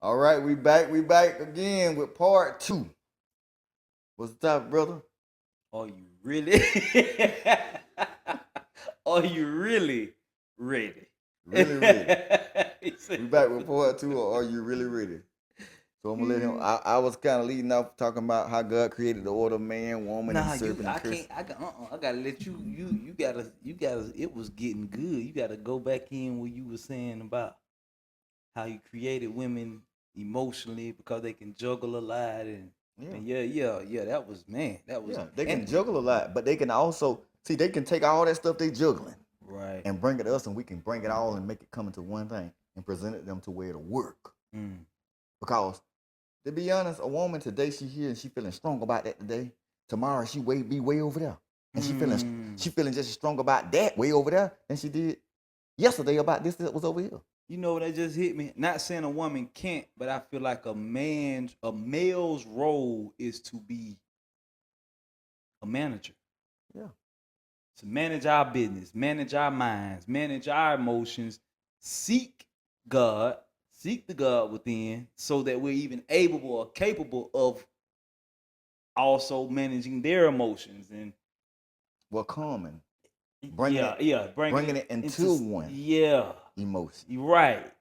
All right, we back. We back again with part two. What's the topic, brother? Are you really? Are you really ready? Really ready. He said, We back with part two, or are you really ready? So I'm gonna let him. I was kind of leading off talking about how God created the order of man, woman, and nah, you. serpent and I curse. can't. I gotta let you. You gotta. You gotta. It was getting good. You gotta go back in where you were saying about how you created women emotionally because they can juggle a lot Yeah, and yeah. That was man. That was yeah. They can and juggle a lot, but they can also see they can take all that stuff they juggling right. and bring it to us, and we can bring it all and make it come into one thing and present it them to where it'll work. Mm, Because to be honest, a woman today she here and she feeling strong about that today. Tomorrow she be way over there, and mm. she feeling just as strong about that way over there than she did yesterday about this that was over here. You know that just hit me. Not saying a woman can't, but I feel like a male's role is to be a manager, Yeah, to manage our business, manage our minds, manage our emotions, seek God, seek the God within, so that we're even able or capable of also managing their emotions and well, calming, bringing bringing it it into into one yeah. emotion.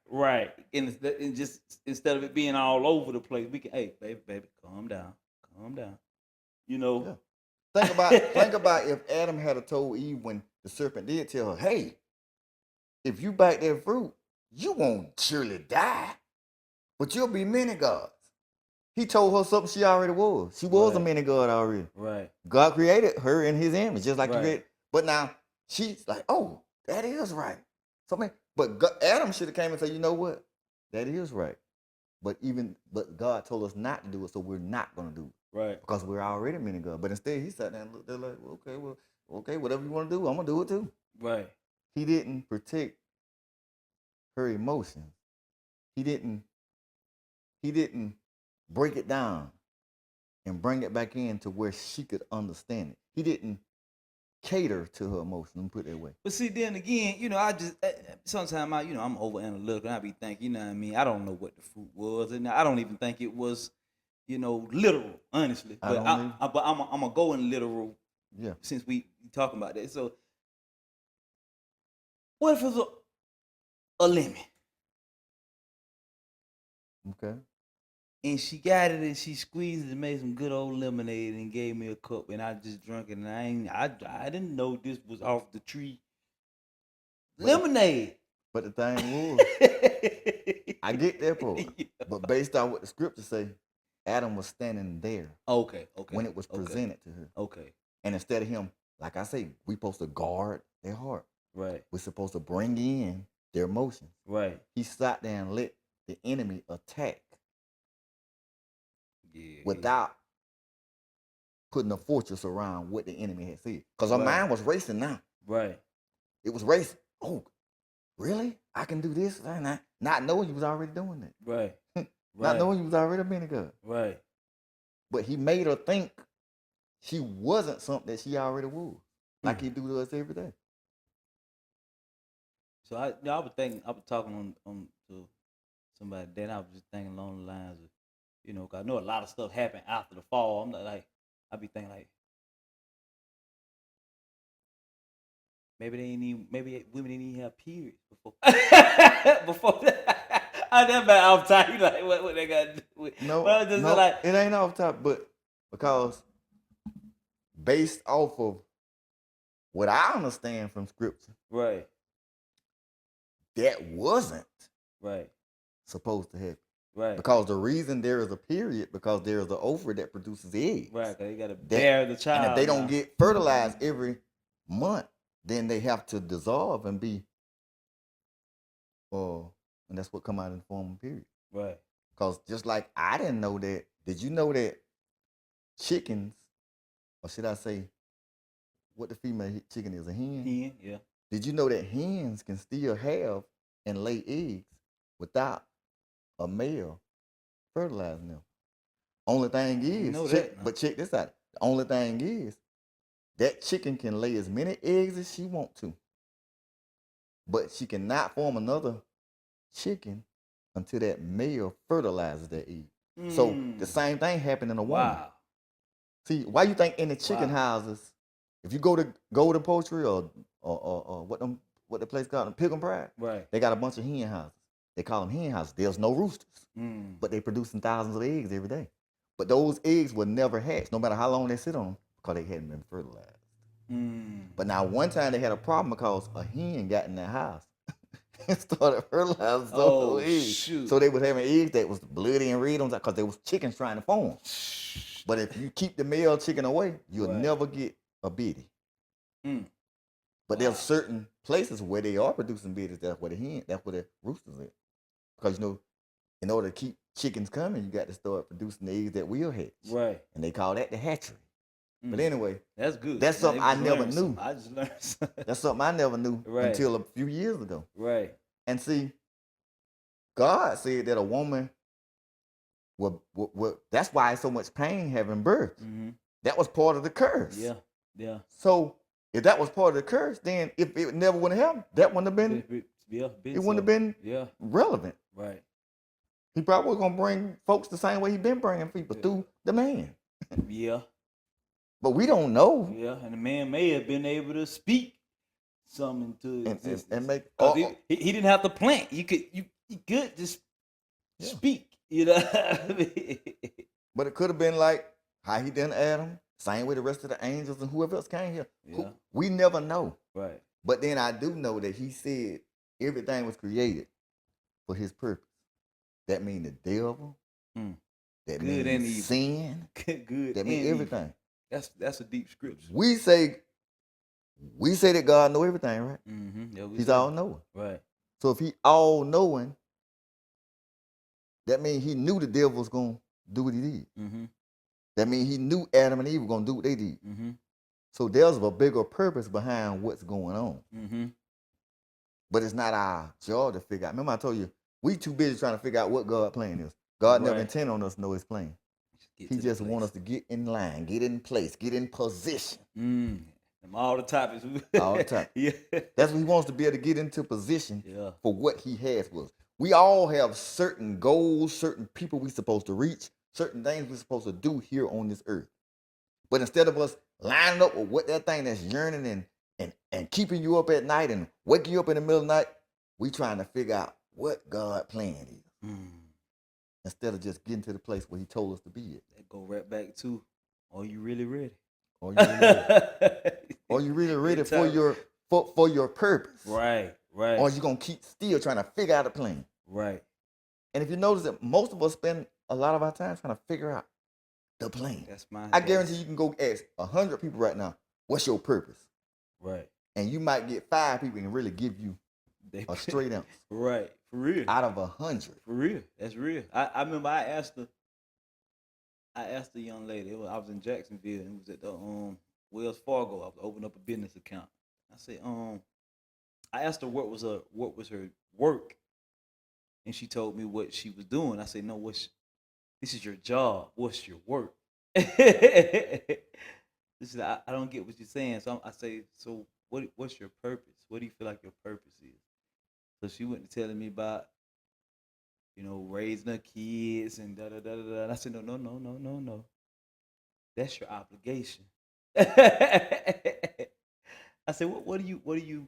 Right. And just instead of it being all over the place, we can, hey, baby, calm down. You know, Yeah, think about if Adam had a told Eve when the serpent did tell her, "Hey, if you bite that fruit, you won't surely die, but you'll be many gods." He told her something she already was. She was a right, mini god already. right, God created her in his image, just like you right. created. But now she's like, oh, that is right. So man, but God, Adam should have came and said, you know what? That is right. But God told us not to do it, so we're not gonna do it. Right. Because we're already mini God. But instead he sat down and looked there like, okay, whatever you want to do, I'm gonna do it too. Right. He didn't protect her emotions. He didn't he didn't break it down and bring it back in to where she could understand it. He didn't cater to her emotions. Let me put it that way. But see, then again, I just sometimes I'm over analytical. And I be thinking, you know what I mean? I don't know what the fruit was, and I don't even think it was, literal, honestly. I But don't even. I'm gonna go in literal Yeah. since we talking about that. So, what if it's a lemon Okay. and she got it and she squeezed it and made some good old lemonade and gave me a cup and I just drank it and I didn't know this was off the tree But the, lemonade. but the thing was, I get that part. Yeah. But based on what the scriptures say, Adam was standing there Okay, when it was okay, presented to her. okay. And instead of him, like I say, we supposed to guard their heart. Right, We're supposed to bring in their emotions. right. He sat there and let the enemy attack Yeah. without putting a fortress around what the enemy had said. Because her Right, mind was racing now. right, It was racing. Oh, really? I can do this? Not knowing you was already doing right, that. Not right, knowing you was already a minute God. right. But he made her think she wasn't something that she already was. Like Hmm. he do to us every day. So I was talking on to somebody. Then I was just thinking along the lines of, 'cause I know a lot of stuff happened after the fall. I'm not like, I be thinking like, maybe women didn't even have periods before. Before that. I never off time. You like what they got to do with. But I No, was just no, like, it ain't off top, but because based off of what I understand from scripture, right, that wasn't right, supposed to happen. right, Because the reason there is a period, because there is an ovary that produces eggs. right. Cause they gotta That bear the and if they child don't now. get fertilized every month, then they have to dissolve and be and that's what come out in the form of period. Right. Because just like I didn't know that, did you know that chickens, or should I say what the female chicken is, a hen? Hen, yeah. Did you know that hens can still have and lay eggs without a male fertilizing them? Only thing I ain't is, know that now. check this out. The only thing is that chicken can lay as many eggs as she want to, but she cannot form another chicken until that male fertilizes that egg. So the same thing happened in a woman. Wow. See, why you think in the chicken Wow. houses, if you go to Golden Poultry or what the place called, Pilgrim Pride, Right. they got a bunch of hen houses. They call them hen houses. There's no roosters, Mm. but they producing thousands of eggs every day. But those eggs will never hatch, no matter how long they sit on them, because they hadn't been fertilized. Mm. But now one time they had a problem because a hen got in their house and started fertilizing some of Oh, those eggs. shoot. So they was having eggs that was bloody and red on top because there was chickens trying to form. But if you keep the male chicken away, you'll Right. never get a biddy. Mm. But Wow. there's certain places where they are producing biddies. That's where the roosters at. Because in order to keep chickens coming, you got to start producing the eggs that will hatch. Right. And they call that the hatchery. Mm. But anyway, That's good. that's something I never knew. I just learned something. That's something I never knew Right. until a few years ago. Right. And see, God said that a woman will that's why it's so much pain having birth. Mm-hmm. That was part of the curse. Yeah. Yeah. So if that was part of the curse, then if it never would have happened, that wouldn't have been it wouldn't have been relevant. Right. He probably was gonna bring folks the same way he been bringing people through the man. Yeah. But we don't know. Yeah. And the man may have been able to speak something into existence. And make he didn't have to plant. You could just speak. You know what I mean? But it could have been like how he done Adam, same way the rest of the angels and whoever else came here. Yeah. We never know. Right. But then I do know that he said everything was created for his purpose. That means the devil. That Good and means evil. sin. Good. That means everything. Evil. That's a deep scripture. We say that God know everything, right? Mm-hmm. Yeah, He's all knowing. Right. So if he all knowing, that means he knew the devil was gonna do what he did. Mm-hmm. That means he knew Adam and Eve were gonna do what they did. Mm-hmm. So there's a bigger purpose behind what's going on. Mm-hmm. But it's not our job to figure out. Remember I told you, we too busy trying to figure out what God's plan is. God never intended on us to know his plan. He just wants us to get in line, get in place, get in position. All the topics. All the time. Yeah. That's what he wants to be able to get into position Yeah. for what he has for us. We all have certain goals, certain people we're supposed to reach, certain things we're supposed to do here on this earth. But instead of us lining up with what that thing that's yearning and keeping you up at night and waking you up in the middle of the night, we trying to figure out what God's plan is. Instead of just getting to the place where he told us to be at. That go right back to, are you really ready? Are you really ready? Are you really ready for your purpose? Right. Or are you gonna keep still trying to figure out a plan? Right. And if you notice that most of us spend a lot of our time trying to figure out the plan. That's mine. I guarantee you can go ask 100 people right now, what's your purpose? Right. And you might get 5 people and really give you a straight answer. Right. For real. Out of 100. For real. That's real. I remember I asked the young lady. I was in Jacksonville and it was at the Wells Fargo. I was opening up a business account. I said, I asked her what was her work, and she told me what she was doing. I said, no, this is your job. What's your work? She said, I don't get what you're saying. So I say, so what's your purpose? What do you feel like your purpose is? So she went to telling me about, raising her kids and da da da da. And I said, no. That's your obligation. I said, what do you?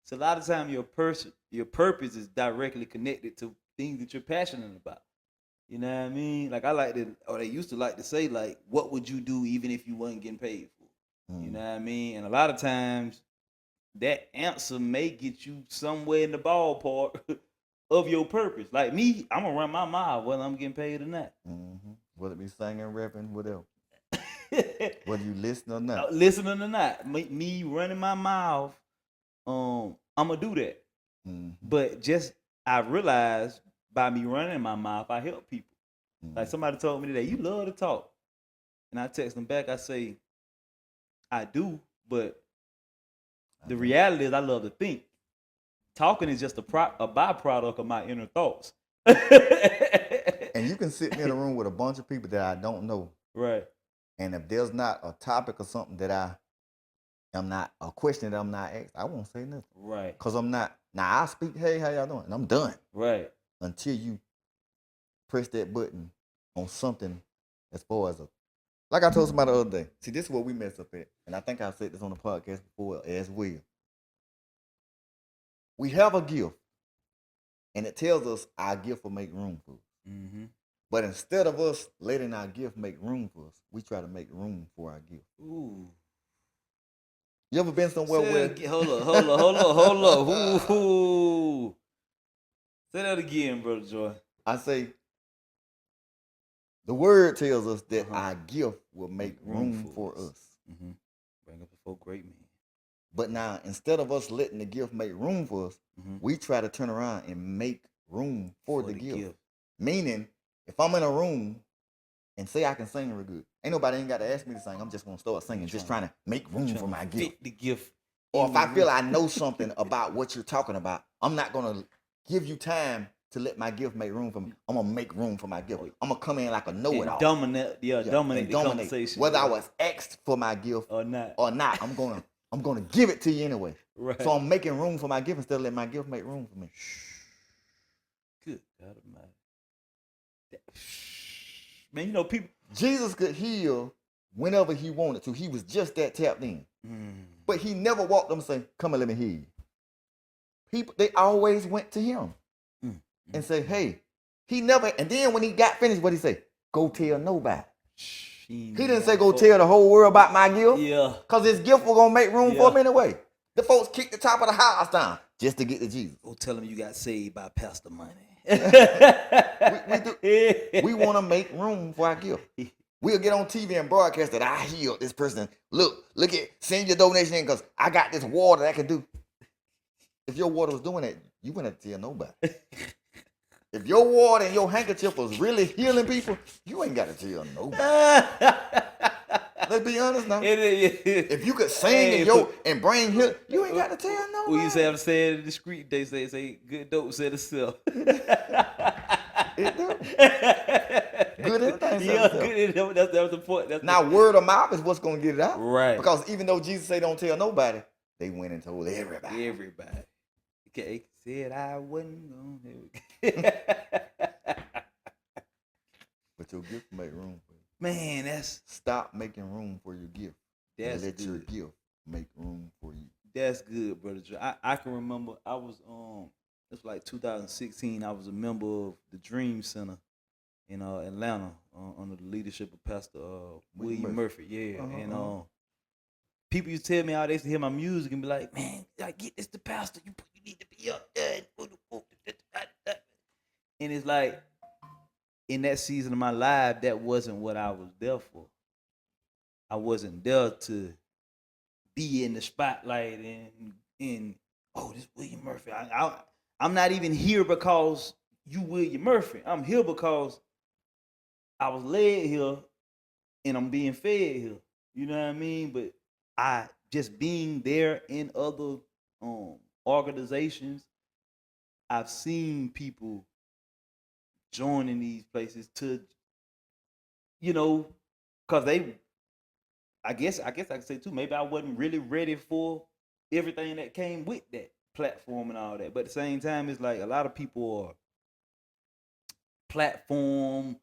So a lot of time your purpose is directly connected to things that you're passionate about. You know what I mean? Like they used to like to say, like, what would you do even if you wasn't getting paid for it? You know what I mean? And a lot of times that answer may get you somewhere in the ballpark of your purpose. Like me, I'm gonna run my mouth whether I'm getting paid or not. Whether it be singing, rapping, whatever. Whether you listen or not. Listening or not. Me running my mouth, I'm gonna do that. But just I realized by me running my mouth, I help people. Like somebody told me today, you love to talk. And I text them back, I say, I do, but the reality is I love to think. Talking is just a byproduct of my inner thoughts. And you can sit me in a room with a bunch of people that I don't know. Right. And if there's not a topic or something that a question that I'm not asked, I won't say nothing. Right. Because I'm not, now I speak, hey, how y'all doing? And I'm done. Right. until you press that button on something as far as like I told somebody the other day. See, this is where we mess up at. And I think I said this on the podcast before as well. We have a gift, and it tells us our gift will make room for us. Mm-hmm. But instead of us letting our gift make room for us, we try to make room for our gift. Ooh. You ever been somewhere where Hold up. Ooh. Say that again, Brother Joy. I say the word tells us that our gift will make room for us. Mm-hmm. Bring up before great men. But now, instead of us letting the gift make room for us, we try to turn around and make room for the gift. Meaning, if I'm in a room and say I can sing real good, ain't got to ask me to sing. I'm just gonna start singing, just trying to make room for my gift. Fit the gift. Or if I feel I know something about what you're talking about, I'm not gonna give you time to let my gift make room for me. I'm gonna make room for my gift. I'm gonna come in like a know-it-all. Dominate the conversation. Whether I was asked for my gift or not, I'm gonna give it to you anyway. Right. So I'm making room for my gift instead of letting my gift make room for me. Good God Almighty. Man, you know people. Jesus could heal whenever he wanted to. He was just that tapped in. But he never walked them and said, "Come and let me heal you." People, they always went to him and say, "Hey." He never. And then when he got finished, what he say? Go tell nobody. He didn't say go tell the whole world about my gift. Yeah. Because his gift was going to make room for him anyway. The folks kicked the top of the house down just to get to Jesus. Go tell him you got saved by Pastor Money. We want to make room for our gift. We'll get on TV and broadcast that I healed this person. Look at, send your donation in because I got this water that can do. If your water was doing that, you wouldn't have to tell nobody. If your water and your handkerchief was really healing people, you ain't got to tell nobody. Let's be honest now. If you could sing and bring healing, you ain't got to tell nobody. We used to have to say it in the street. They say good dope said itself. It do. Good anything. Yeah, good. That was the point. Now, word of mouth is what's going to get it out. Right. Because even though Jesus said don't tell nobody, they went and told everybody. Okay, said I wasn't going to. But your gift make room for you. Man, stop making room for your gift. That's let good. your gift make room for you. That's good, Brother Joe. I can remember I was it was like 2016. I was a member of the Dream Center in Atlanta under the leadership of Pastor William Murphy. Yeah, and people used to tell me how they used to hear my music and be like, "Man, I get this the pastor. You need to be up there." And it's like, in that season of my life, that wasn't what I was there for. I wasn't there to be in the spotlight and this William Murphy. I'm not even here because you William Murphy. I'm here because I was led here and I'm being fed here. You know what I mean? But I just being there in other organizations, I've seen people joining these places to, because I guess I could say too, maybe I wasn't really ready for everything that came with that platform and all that. But at the same time, it's like a lot of people are platform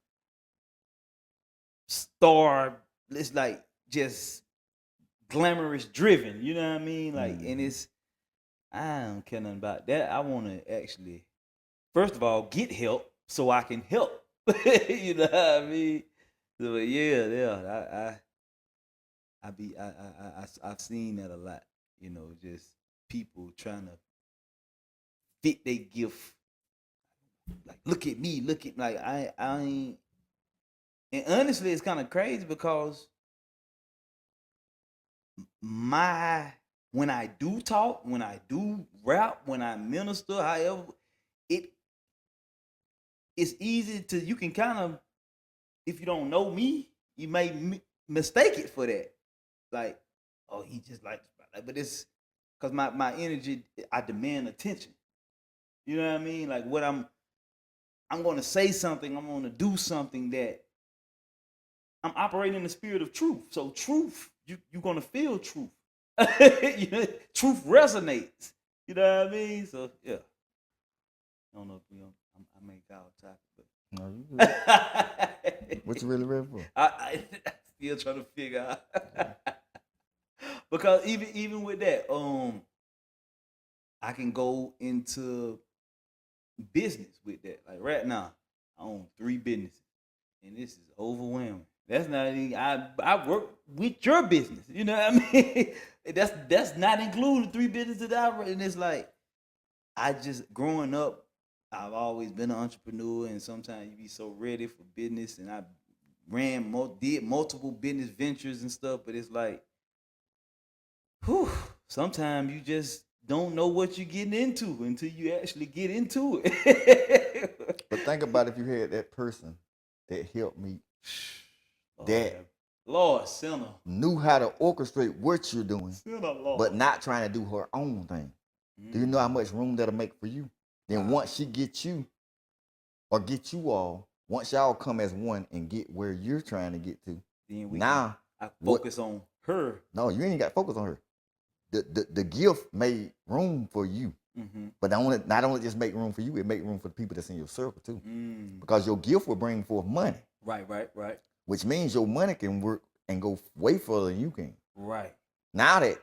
star, it's like just glamorous driven, you know what I mean? Like, and I don't care nothing about that. I want to actually, first of all, get help so I can help. You know what I mean? So I've seen that a lot. Just people trying to fit their gift. Like, look at me, like I ain't. And honestly, it's kind of crazy because when I do talk, when I do rap, when I minister, however, it's easy to, you can kind of, if you don't know me, you may mistake it for that. Like, oh, he just like, but it's because my energy, I demand attention. You know what I mean? Like, what I'm going to say something, I'm going to do something that I'm operating in the spirit of truth. So truth, you're going to feel truth. Truth resonates. You know what I mean? So, yeah. I don't know if I make out topic, but No, you good. What you really ready for? I still trying to figure out because even with that, I can go into business with that. Like right now, I own 3 businesses, and this is overwhelming. That's not even, I work with your business. You know what I mean? that's not including 3 businesses that I run. And it's like I just growing up, I've always been an entrepreneur, and sometimes you be so ready for business, and I did multiple business ventures and stuff, but it's like, whew, sometimes you just don't know what you're getting into until you actually get into it. But think about if you had that person that helped me, that Lord, sinner, knew how to orchestrate what you're doing, sinner, Lord. but not trying to do her own thing. Do you know how much room that'll make for you? Then once she gets you, or get you all, once y'all come as one and get where you're trying to get to, then I focus on her. No, you ain't got to focus on her. The gift made room for you. But not only just make room for you, it make room for the people that's in your circle too. Because your gift will bring forth money. Right. Which means your money can work and go way further than you can. Right. Now that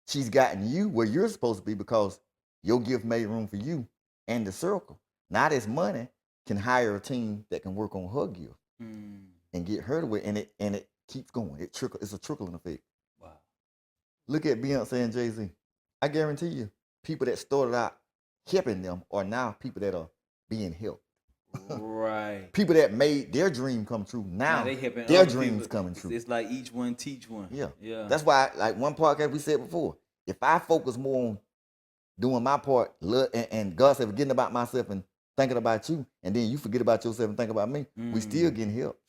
she's gotten you where you're supposed to be because your gift made room for you and the circle. Now this money can hire a team that can work on her gift and get her to where, and it keeps going. It's a trickling effect. Wow. Look at Beyonce and Jay-Z. I guarantee you, people that started out helping them are now people that are being helped. Right. People that made their dream come true now they helping their other dreams people. coming true. It's like each one teach one. Yeah. That's why, like one podcast we said before, if I focus more on doing my part, and God said forgetting about myself and thinking about you, and then you forget about yourself and think about me, we still getting help.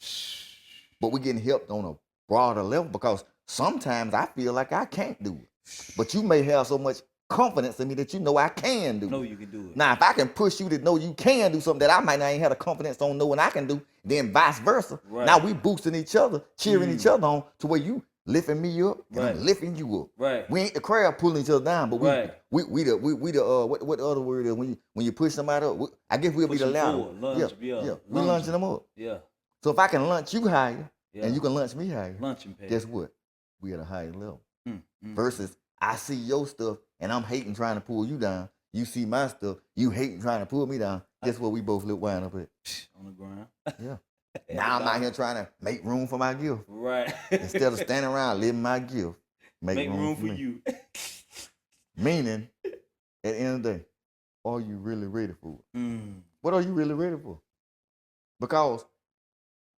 But we're getting helped on a broader level because sometimes I feel like I can't do it. But you may have so much confidence in me that you know I can do it. No, you can do it. Now, if I can push you to know you can do something that I might not even have the confidence on knowing I can do, then vice versa. Right. Now we boosting each other, cheering each other on to where you lifting me up and I'm lifting you up. Right. We ain't the crowd pulling each other down, but we the what the other word is when you push somebody up, I guess we'll be the ladder. We launching them up. Yeah. So if I can launch you higher and you can launch me higher, launching pad. Guess what? We at a higher level. Versus I see your stuff and I'm hating trying to pull you down. You see my stuff, you hating trying to pull me down. Guess what? We both wind up at on the ground. Yeah. Now I'm out here trying to make room for my gift. Right. Instead of standing around living my gift, make room for you. Meaning, at the end of the day, are you really ready for it? What are you really ready for? Because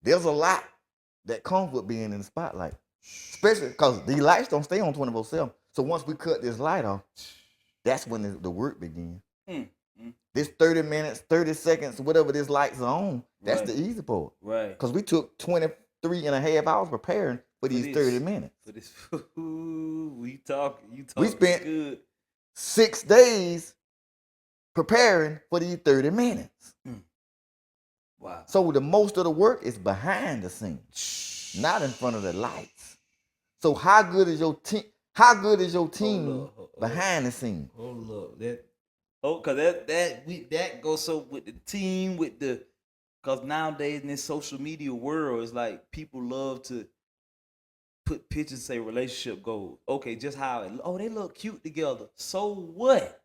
there's a lot that comes with being in the spotlight. Especially because these lights don't stay on 24/7. So once we cut this light off, that's when the work begins. This 30 minutes, 30 seconds, whatever this lights are on, that's the easy part. Right. Because we took 23 and a half hours preparing for these 30 minutes. For this, you talking we spent good. 6 days preparing for these 30 minutes. Wow. So the most of the work is behind the scenes, not in front of the lights. So how good is your team? How good is your team behind the scenes? Hold up, cause that goes so with the team, cause nowadays in this social media world, it's like people love to put pictures and say relationship goals. Okay, just how they look cute together. So what?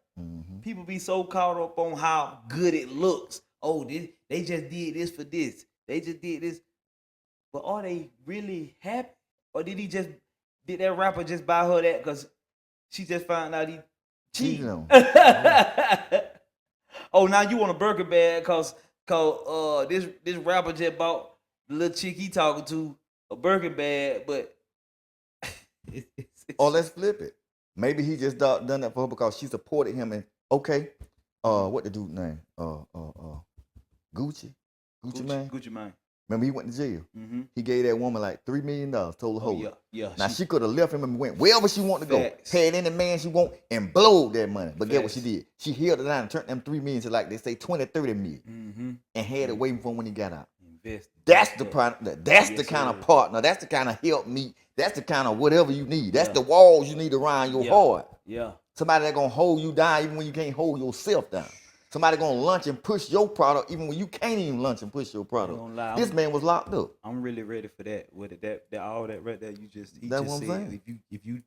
People be so caught up on how good it looks. Oh, they just did this for this. They just did this. But are they really happy? Or did that rapper just buy her that because she just found out he cheating? Oh, now you want a burger bag because this rapper just bought the little chick he talking to a burger bag, but or let's flip it. Maybe he just done that for her because she supported him and what the dude name? Gucci Mane. Gucci Mane. Remember he went to jail. He gave that woman like $3 million, told her hold it. Yeah. Now she could have left him and went wherever she wanted to go, had any man she want, and blowed that money. But guess what she did? She held it down and turned them $3 million to like they say 20, 30 million, and had it waiting for him when he got out. That's the partner. That's the kind of partner. That's the kind of help me. That's the kind of whatever you need. That's the walls you need around your heart. Yeah. Somebody that's gonna hold you down even when you can't hold yourself down. Somebody gonna lunch and push your product even when you can't even lunch and push your product. gonna lie, This man was locked up. I'm really ready for that. With it, that all that right there, he That's just what I'm said, saying. if you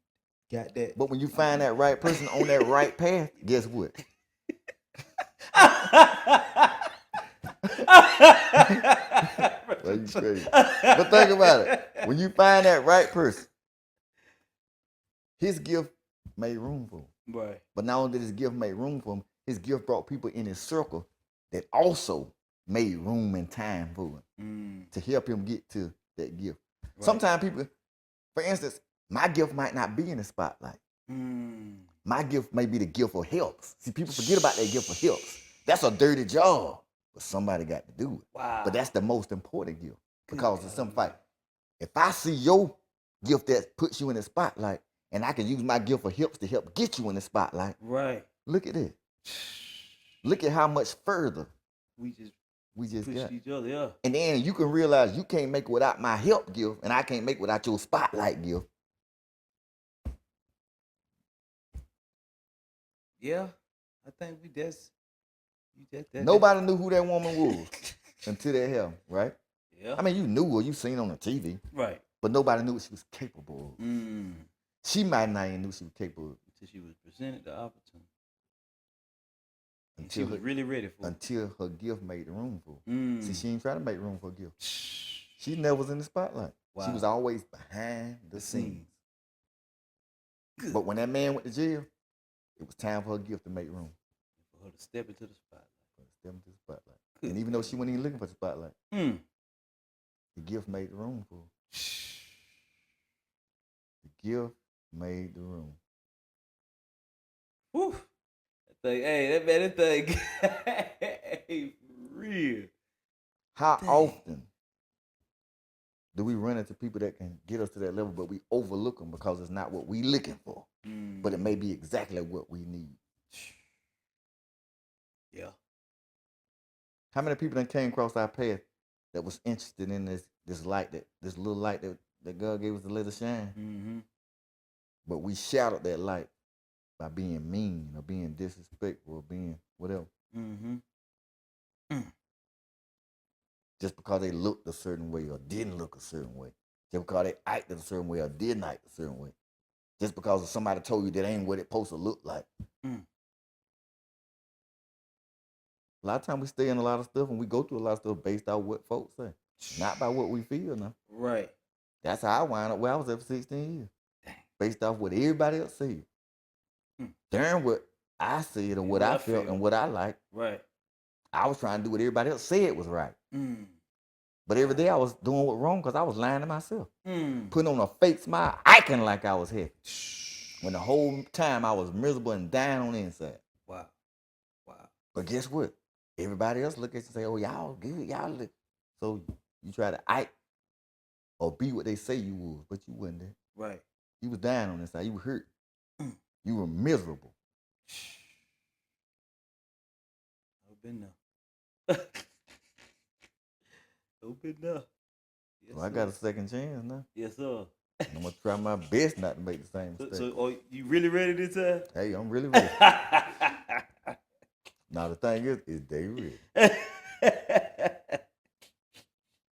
got that. But when you find that right person on that right path, guess what? Well, you crazy. But think about it. When you find that right person, his gift made room for him. Right. But not only did his gift make room for him, his gift brought people in his circle that also made room and time for him to help him get to that gift. Right. Sometimes people, for instance, my gift might not be in the spotlight. My gift may be the gift of helps. See, people forget about that gift of helps. That's a dirty job, but somebody got to do it. Wow. But that's the most important gift because it's something like, if I see your gift that puts you in the spotlight, and I can use my gift of helps to help get you in the spotlight. Right. Look at it. Look at how much further we just pushed got each other, yeah. And then you can realize you can't make it without my help gift, and I can't make it without your spotlight gift. Yeah, I think that's nobody knew who that woman was until that happened, right? Yeah. I mean, you knew her, you seen her on the TV, right? But nobody knew what she was capable of. She might not even knew she was capable of until she was presented the opportunity. Until she was really ready for it. Until her gift made the room for it. See, she ain't trying to make room for her gift. She never was in the spotlight. Wow. She was always behind the scenes. Good. But when that man went to jail, it was time for her gift to make room. For her to step into the spotlight. Good. And even though she wasn't even looking for the spotlight, the gift made the room for her. The gift made the room. Whew. That thing ain't real. How often do we run into people that can get us to that level, but we overlook them because it's not what we looking for, but it may be exactly what we need? Yeah. How many people that came across our path that was interested in this light, this little light that God gave us to let us shine? But we shadowed that light by being mean or being disrespectful or being whatever. Just because they looked a certain way or didn't look a certain way. Just because they acted a certain way or didn't act a certain way. Just because somebody told you that ain't what it's supposed to look like. A lot of times we stay in a lot of stuff and we go through a lot of stuff based on what folks say. Not by what we feel now. Right. That's how I wound up where I was at for 16 years. Dang. Based off what everybody else said. Darn what I said or what I felt and what I liked. Right. I was trying to do what everybody else said was right. But every day I was doing what wrong because I was lying to myself. Putting on a fake smile, acting like I was happy. When the whole time I was miserable and dying on the inside. Wow. But guess what? Everybody else look at you and say, oh, y'all good, y'all look. So you try to act or be what they say you was, but you wasn't there. Right. You was dying on the inside. You were hurt. You were miserable. I've been there. I've been there. Yes, well, I got a second chance now. Yes, sir. I'm going to try my best not to make the same mistake. So you really ready this time? Hey, I'm really ready. Now, the thing is they ready.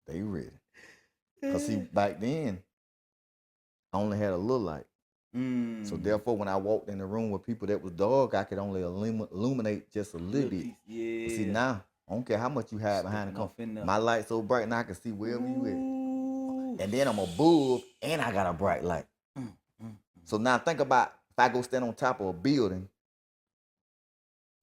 They ready. Because, see, back then, I only had a little light. So, therefore, when I walked in the room with people that was dark, I could only illuminate just a little bit. Yeah. But see, now, I don't care how much you hide behind the counter. My light's so bright now I can see wherever you at. And then I'm above, and I got a bright light. So now think about if I go stand on top of a building,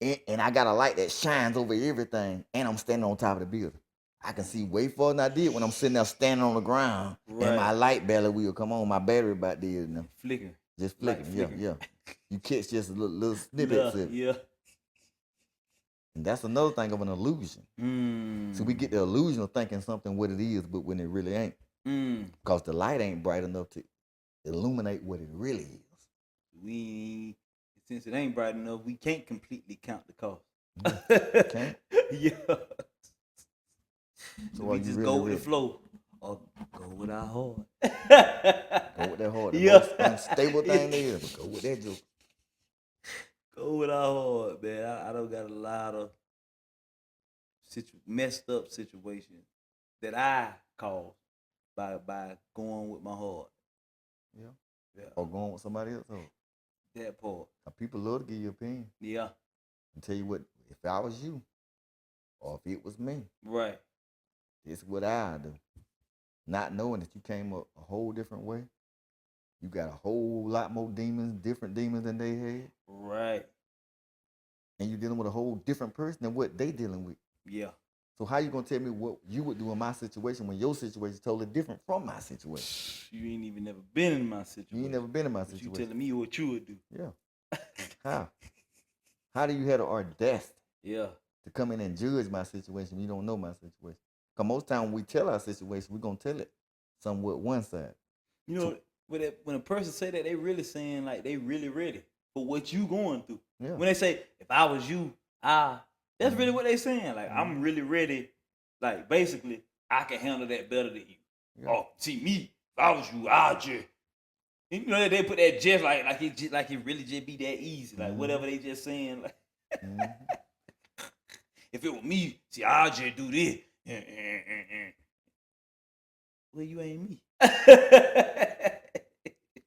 and I got a light that shines over everything, and I'm standing on top of the building. I can see way farther than I did when I'm sitting there standing on the ground, and my light barely will come on. My battery about there, you know. Flickering. Just flickering, yeah. You catch just a little snippets of it. Yeah. And that's another thing of an illusion. So we get the illusion of thinking something what it is, but when it really ain't. Because the light ain't bright enough to illuminate what it really is. Since it ain't bright enough, we can't completely count the cost. Can't? Yeah. So we just really go with the flow. Or go with our heart. Go with that heart. The most unstable thing there is, but go with that joke. Go with our heart, man. I don't got a lot of messed up situation that I caused by going with my heart. Yeah. Yeah, Or going with somebody else. Or that part. people love to give you opinion Yeah, and tell you what, if I was you or if it was me, right. this is what I do. Not knowing that you came up a whole different way. You got a whole lot more demons, different demons than they had. Right. And you're dealing with a whole different person than what they dealing with. Yeah. So how you gonna tell me what you would do in my situation when your situation is totally different from my situation? You ain't even never been in my situation. You ain't never been in my But situation. you telling me what you would do. Yeah. How? How do you have the audacity Yeah. to come in and judge my situation when you don't know my situation? Because most time when we tell our situation, we're gonna tell it somewhat one side. You know, when a person say that, they really saying like they really ready for what you going through. Yeah. When they say, if I was you, that's really what they saying. Like, I'm really ready. Like, basically, I can handle that better than you. Yeah. Oh, see me, if I was you, I'll just. You know, they put that just like it really just be that easy. Like, whatever they just saying. Like, if it were me, see, I'll just do this. Well, you ain't me.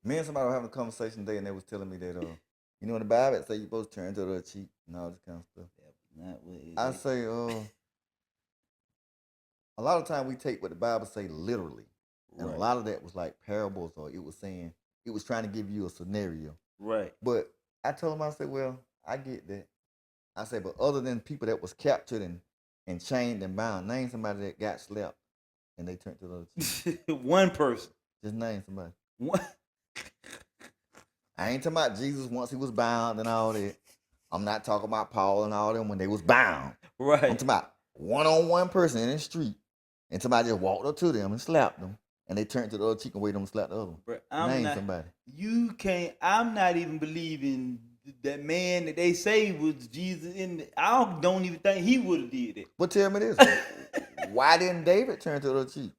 Me and somebody were having a conversation today, and they was telling me that, you know, in the Bible it say you supposed to turn to the other cheek and all this kind of stuff. Not what it I is. say, a lot of time we take what the Bible say literally, and a lot of that was like parables, or it was saying it was trying to give you a scenario. Right. But I told him, I said, well, I get that. I said, but other than people that was captured and chained and bound, name somebody that got slapped and they turned to the other cheek. One person. Just name somebody. One. I ain't talking about Jesus once he was bound and all that. I'm not talking about Paul and all them when they was bound. Right. I'm talking about one-on-one person in the street, and somebody just walked up to them and slapped them, and they turned to the other cheek and waited them to slap the other one. Name somebody. You can't. I'm not even believing that man that they say was Jesus. I don't even think he would have did it. But tell me this: why didn't David turn to the other cheek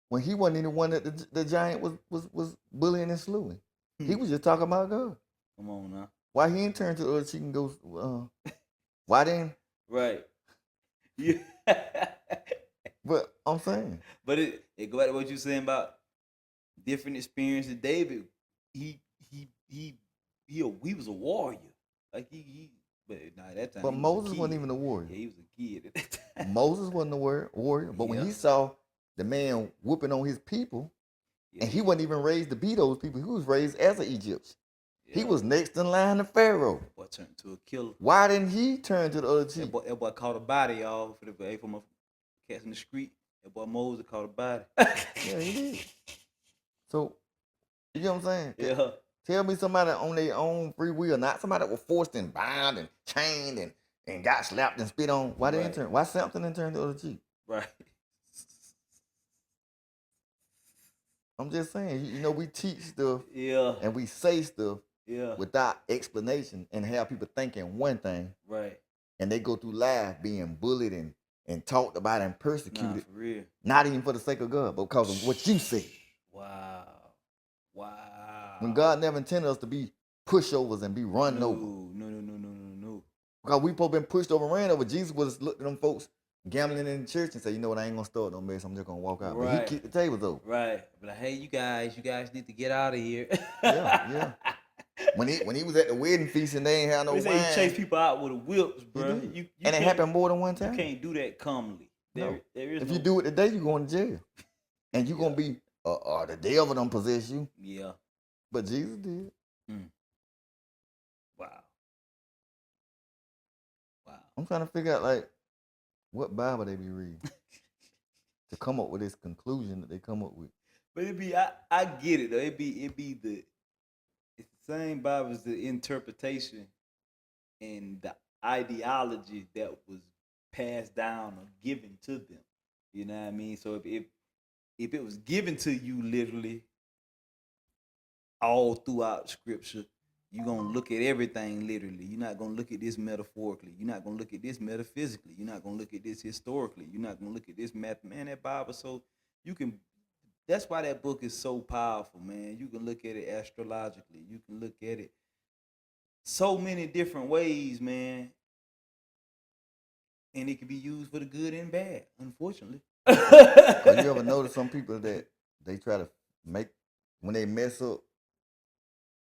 when he wasn't even the one that the giant was bullying and slewing? He was just talking about God. Come on now. Why he didn't turn to the other cheek and go? Why didn't? Right. Yeah. But I'm saying. But it go back to what you saying about different experiences. David, he was a warrior. Like but not that time. But Moses wasn't even a warrior. Yeah, he was a kid at that time. Moses wasn't a warrior. But when he saw the man whooping on his people, and he wasn't even raised to be those people, he was raised as an Egyptian. Yeah. He was next in line to Pharaoh. That boy turned to a killer. Why didn't he turn to the other cheek? That boy caught a body, y'all, for my cats in the street. That boy Moses caught a body. Yeah, he did. So, you know what I'm saying? Yeah. Tell me somebody on their own free will, not somebody that was forced and bound and chained and got slapped and spit on. Why didn't turn? Why Samson didn't turn to the other cheek? Right. I'm just saying, you know, we teach stuff and we say stuff without explanation and have people thinking one thing. Right. And they go through life being bullied and talked about and persecuted. Nah, for real. Not even for the sake of God, but because of what you say. Wow. When God never intended us to be pushovers and be run over. No. Because we supposed to been pushed over and ran over. Jesus was looking at them folks gambling in the church and say, you know what, I ain't gonna start no mess, I'm just gonna walk out. Right. But he kicked the tables over. But like, hey, you guys need to get out of here. Yeah. When he was at the wedding feast and they ain't had no wine. They say he chased people out with the whips, bro. And it happened more than one time. You can't do that calmly. There is if you do it today, you're going to jail. And you're going to be, the devil done possess you. Yeah. But Jesus did. Wow. I'm trying to figure out, like, what Bible they be reading to come up with this conclusion that they come up with. But I get it though. It's the same Bible as the interpretation and the ideology that was passed down or given to them. You know what I mean? So if it was given to you literally all throughout Scripture, you're going to look at everything literally. You're not going to look at this metaphorically. You're not going to look at this metaphysically. You're not going to look at this historically. You're not going to look at this math. Man, that Bible, so you can, that's why that book is so powerful, man. You can look at it astrologically. You can look at it so many different ways, man. And it can be used for the good and bad, unfortunately. Cause you ever notice some people that they try to make when they mess up,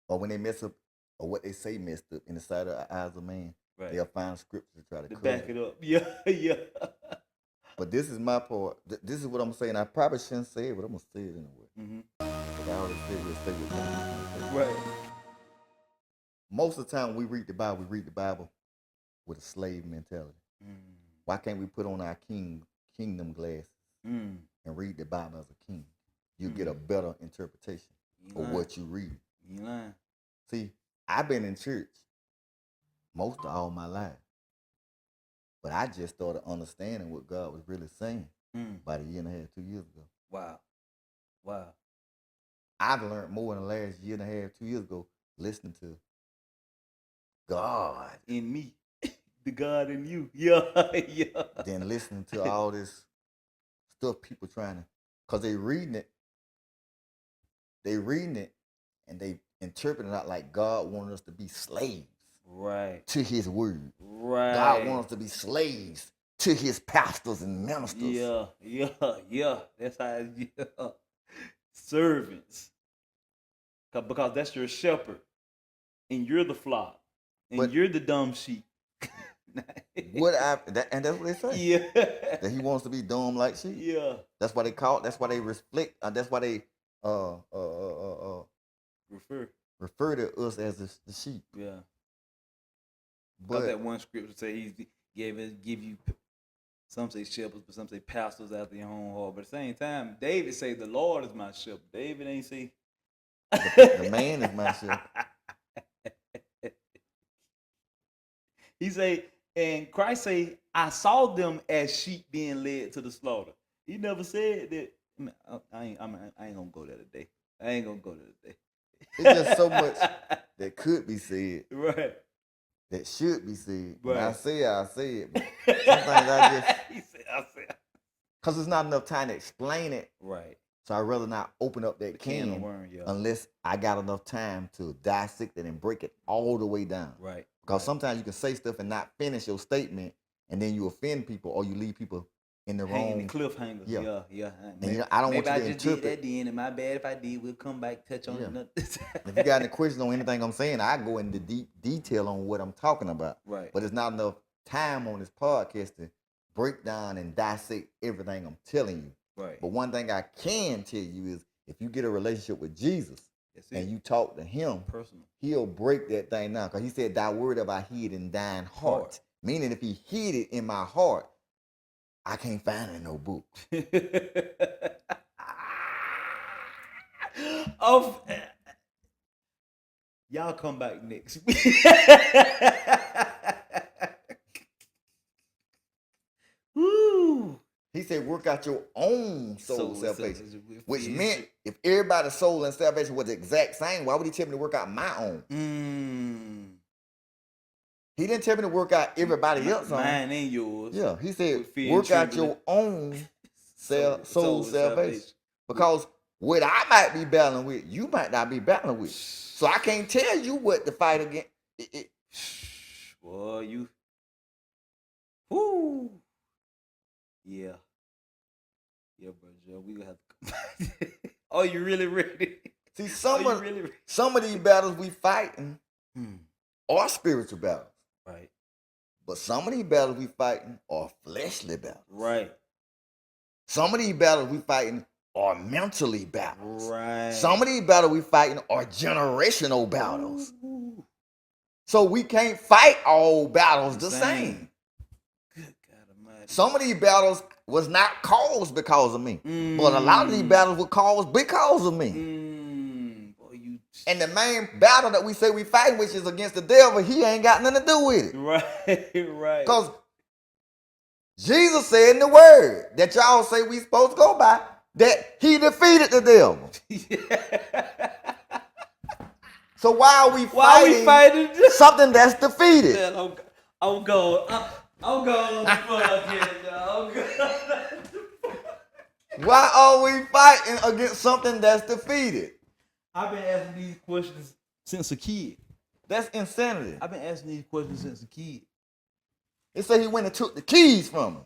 or when they mess up, or what they say messed up in the sight of the eyes of man, Right. they'll find scripture to try to To cover back it up. Yeah, yeah. But this is my part. This is what I'm saying. I probably shouldn't say it, but I'm gonna say it anyway. Mm-hmm. But I already said we'll say what we Right. Most of the time we read the Bible with a slave mentality. Mm. Why can't we put on our kingdom glasses Mm. and read the Bible as a king? You get a better interpretation of what you read. You lying. See, I've been in church most of all my life, but I just started understanding what God was really saying about a year and a half, 2 years ago. Wow. Wow. I've learned more in the last year and a half, 2 years ago, listening to God in me, the God in you. Yeah, yeah. than listening to all this stuff people trying to, cause they reading it, and they interpreting it out like God wanted us to be slaves, right, to His word. Right. God wants us to be slaves to His pastors and ministers. Yeah, yeah, yeah. That's how. Yeah. Servants, because that's your shepherd, and you're the flock, and you're the dumb sheep. And that's what they say. Yeah. That He wants to be dumb like sheep. Yeah. That's why they call. That's why they reflect. That's why they refer to us as the sheep. Yeah. But that one scripture say He give you. Some say shepherds, but some say pastors after your own heart. But at the same time, David say the Lord is my shepherd. David ain't say the man is my shepherd. He say, and Christ say, I saw them as sheep being led to the slaughter. He never said that. I ain't gonna go there today. I ain't gonna go there today. It's just so much that could be said. Right. That should be said. Right. When I say it, but sometimes I just he said, I said, because there's not enough time to explain it. Right. So I'd rather not open up that can of worm, unless I got enough time to dissect it and break it all the way down. Right. Because sometimes you can say stuff and not finish your statement, and then you offend people or you leave people in the wrong cliffhangers. Yeah, yeah. And I don't want you to interpret. Did that then, and my bad if I did. We'll come back, touch on it. If you got any questions on anything I'm saying, I go into deep detail on what I'm talking about. Right. But there's not enough time on this podcast to break down and dissect everything I'm telling you. Right. But one thing I can tell you is if you get a relationship with Jesus and you talk to Him, personally, He'll break that thing down. Because He said, "Thy word have I hid in thine heart." Meaning if He hid it in my heart, I can't find it in no book. Y'all come back next week. Woo. He said, work out your own soul salvation. Which meant if everybody's soul and salvation was the exact same, why would He tell me to work out my own? He didn't tell me to work out everybody else's own. Mine and yours. Yeah, He said, work out your own soul salvation. Because what I might be battling with, you might not be battling with. So I can't tell you what to fight against. Boy, you. Whoo. Yeah. Yeah, bro, Joe, we gonna have to come back. Oh, you really ready? See, some of these battles we fighting are spiritual battles. Right. But some of these battles we fighting are fleshly battles. Right. Some of these battles we fighting are mentally battles. Right. Some of these battles we fighting are generational battles. Ooh. So we can't fight all battles the same. Good God Almighty. Some of these battles was not caused because of me. But a lot of these battles were caused because of me. And the main battle that we say we fight, which is against the devil, he ain't got nothing to do with it. Right, right. Because Jesus said in the word that y'all say we supposed to go by, that He defeated the devil. So why are we fighting something that's defeated? I'm going. Why are we fighting against something that's defeated? I've been asking these questions since a kid. That's insanity. I've been asking these questions since a kid. It said he went and took the keys from him.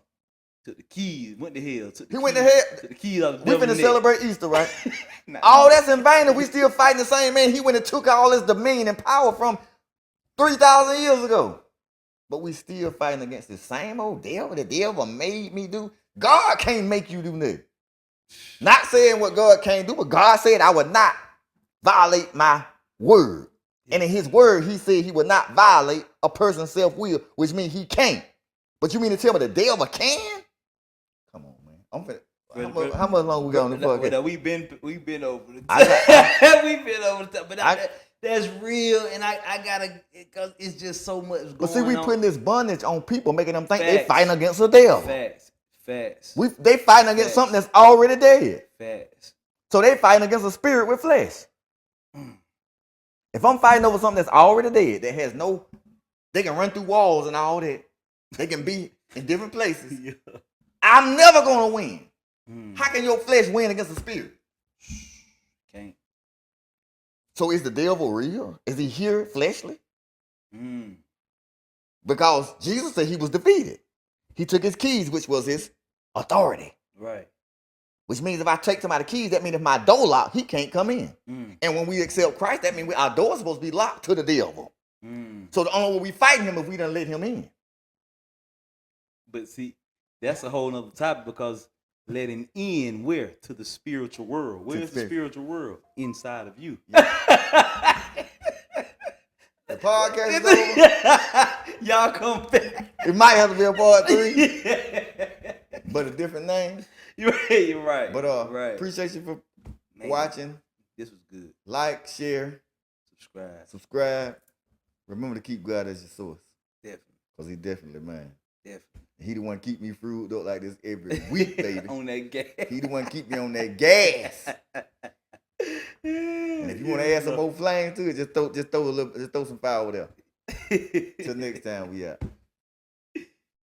Took the keys, went to hell. Took the He keys, went to hell. Took the keys out of the We devil's finna neck. celebrate Easter, right? Nah, All that's in vain if we still fighting the same man. He went and took all his dominion and power from 3,000 years ago. But we still fighting against the same old devil. The devil made me do. God can't make you do nothing. Not saying what God can't do, but God said I would not violate my word. And in his word, he said he would not violate a person's self-will, which means he can't. But you mean to tell me the devil can? Come on, man. I'm finna, how much long we got on the podcast? We've been over the time. We've been over the time. But that's real, and I gotta, because it's just so much going on. But see, we putting this bondage on people, making them think they fighting against the devil. Facts. They fighting against something that's already dead. Facts. So they fighting against a spirit with flesh. If I'm fighting over something that's already dead, that has no, they can run through walls and all that. They can be in different places. Yeah. I'm never gonna win. How can your flesh win against the spirit? Can't. So is the devil real? Is he here fleshly? Because Jesus said he was defeated. He took his keys, which was his authority. Right. Which means if I take somebody's keys, that means if my door locked, he can't come in. And when we accept Christ, that means our door's supposed to be locked to the devil. So the only way we fighting him if we don't let him in. But see, that's a whole nother topic, because letting in where? To the spiritual world. Where's the spiritual world? Inside of you. Yeah. The podcast is over. Y'all come back. It might have to be a part 3. But a different name. You're right. But appreciate you for watching. This was good. Like, share, subscribe. Remember to keep God as your source. Definitely. Because he definitely mine. Definitely. He the one keep me fruit up like this every week, baby. On that gas. He the one keep me on that gas. And if you want to add some more flame to it, just throw some fire over there. Till next time, we out.